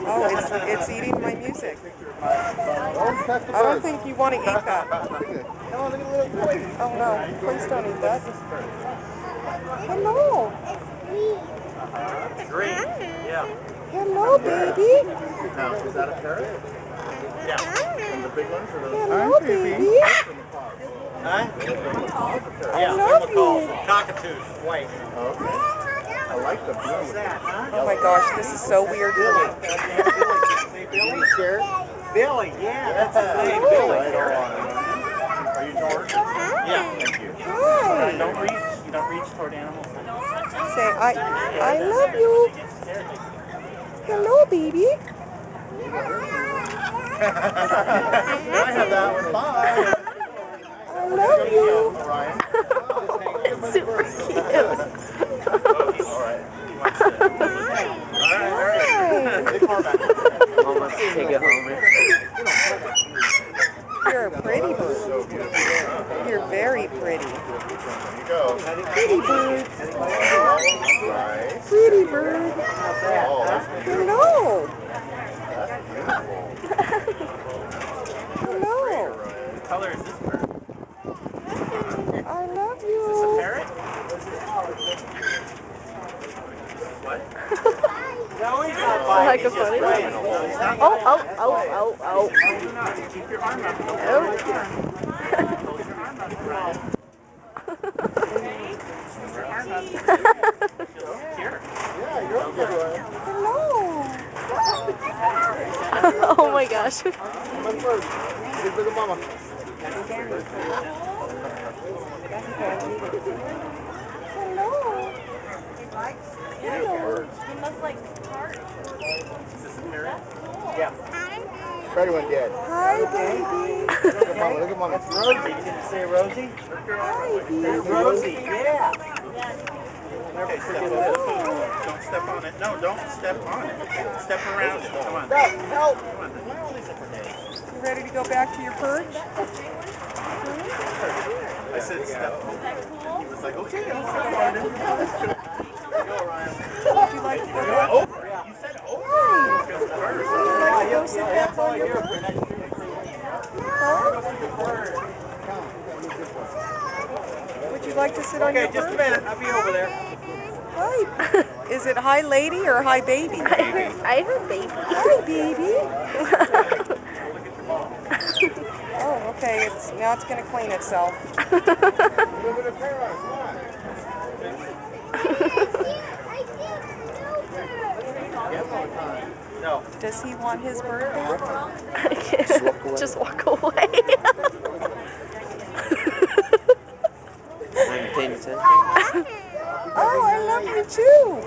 Oh, it's eating my music. I don't think you want to eat that. Oh no, please don't eat that. Hello. Green. Yeah. Hello, baby. Now, is that a parrot? Yeah. And the big ones are those? Hello, baby. Huh? I love you. Cockatoos, white. Okay. I like the blue. What's that, huh? Oh my gosh, this is so weird for me. Billy, Jared? Billy, yeah, that's his name, Billy. Right on. Are you George? Yeah. Thank you. Hi. Don't reach. You don't reach toward animals. Say, I love you. Hello, baby. I have that one. Bye. I love you. Ryan. It's super cute. All right. Take it home. You're a pretty bird. You're very pretty. There you go. Pretty bird. Nice. Pretty bird. Oh, that's beautiful. Hello. That's beautiful. Hello. What color is this bird? I love Is this a you. parrot? What? No, he's not biting. Like a He's just funny playing. one. He's not Oh. Keep your arm up. Close your arm up. Here. Yeah, you're okay, Ryan. Hello. Oh my gosh. Come on first. Look at mama. Hello. Hello. You must like heart. Is this a parrot? Yeah. Ready one, Dad. Hi, baby. Look at mama. Look at mama. It's Rosie. Did you say Rosie? Hi, There's baby. Rosie. Yeah. Okay, step on it. Don't step on it. No, don't step on it. Step around it. Come on. Help. Come on. Why all these different days? You ready to go back to your perch? I said step on it. He was like, okay, I'll step on it. Go, Ryan. Would you like to go back? Over. You said over. Because the bird is Would you like to go sit back on your perch? Would you like to sit on your Okay, just a perch? minute. I'll be over there. Hi. Is it hi lady or hi baby? I heard baby. Hi, baby. Oh, okay. Now it's gonna clean itself. No. Does he want his bird back? Just walk away. Oh, I love you too.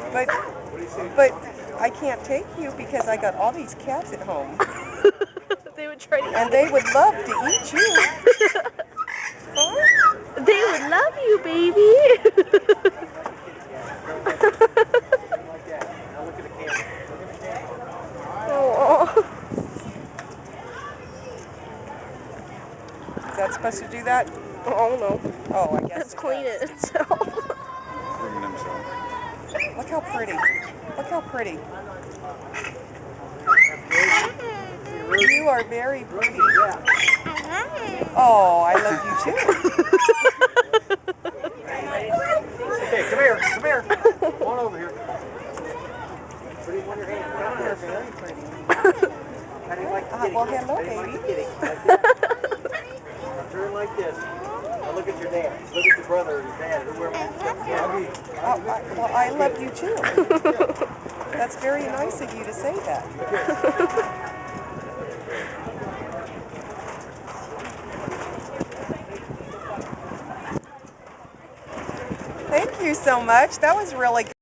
But I can't take you because I got all these cats at home, They would try to and they would love to eat you. Huh? They would love you, baby. Oh. Is that supposed to do that? Oh no. Oh, I guess. Let's clean it itself. Look how pretty. Look how pretty. You are very pretty. Oh, I love you too. Okay, come here. Come here. Come on over here. Put it on your hand. You're very pretty. How do you like the kitty? Well, hello, How do you like baby. the kitty? Like this? Now turn like this. Now look at your dad. Look at your brother or your dad. Whoever. Well, I love you too. That's very nice of you to say that. Thank you so much. That was really good.